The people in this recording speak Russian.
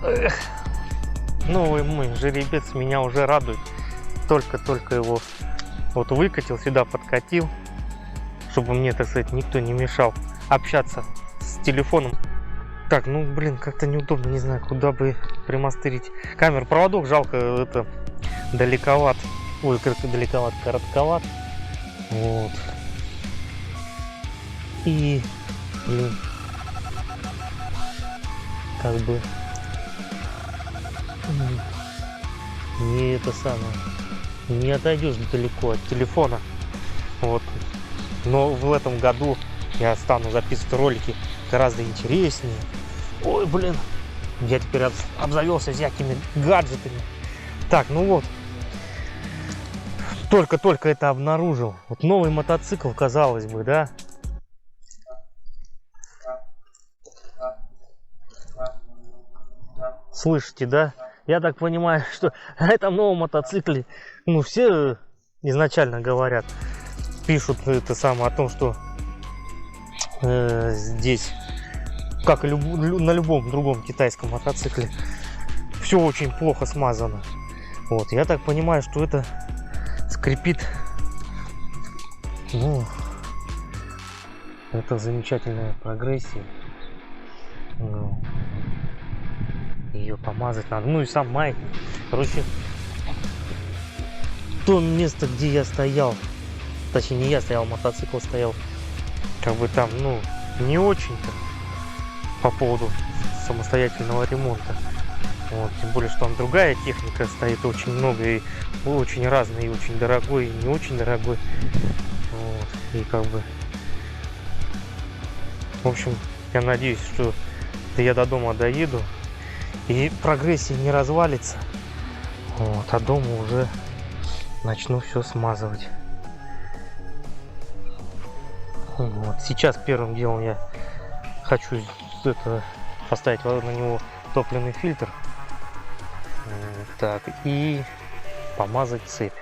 Эх. Новый мой жеребец меня уже радует. Только его вот выкатил, сюда подкатил, чтобы мне, так сказать, никто не мешал общаться с телефоном. Так, ну блин, как-то неудобно, не знаю, куда бы примастырить камеру. Проводок жалко, это далековат. Ой, далековат, коротковат. Вот. И, блин, как бы не это самое, не отойдешь далеко от телефона. Вот. Но в этом году я стану записывать ролики гораздо интереснее. Ой, блин, я теперь обзавелся всякими гаджетами. Так, ну вот, только это обнаружил. Вот новый мотоцикл, казалось бы, да? Слышите, да? Я так понимаю, что на этом новом мотоцикле, ну, все изначально говорят, пишут это самое о том, что здесь, как и на любом другом китайском мотоцикле, все очень плохо смазано. Вот, я так понимаю, что это скрипит, ну, это замечательная прогрессия. Ну, ее помазать надо. Ну и сам маятник. Короче, то место, где я стоял, точнее не я стоял, мотоцикл стоял, как бы там, ну, не очень-то по поводу самостоятельного ремонта. Вот, тем более, что там другая техника стоит, очень много, и очень разный, и очень дорогой, и не очень дорогой. Вот, и как бы, в общем, я надеюсь, что я до дома доеду, и прогрессия не развалится. Вот, а дома уже начну все смазывать. Вот. Сейчас первым делом я хочу поставить на него топливный фильтр. Так, и помазать цепь.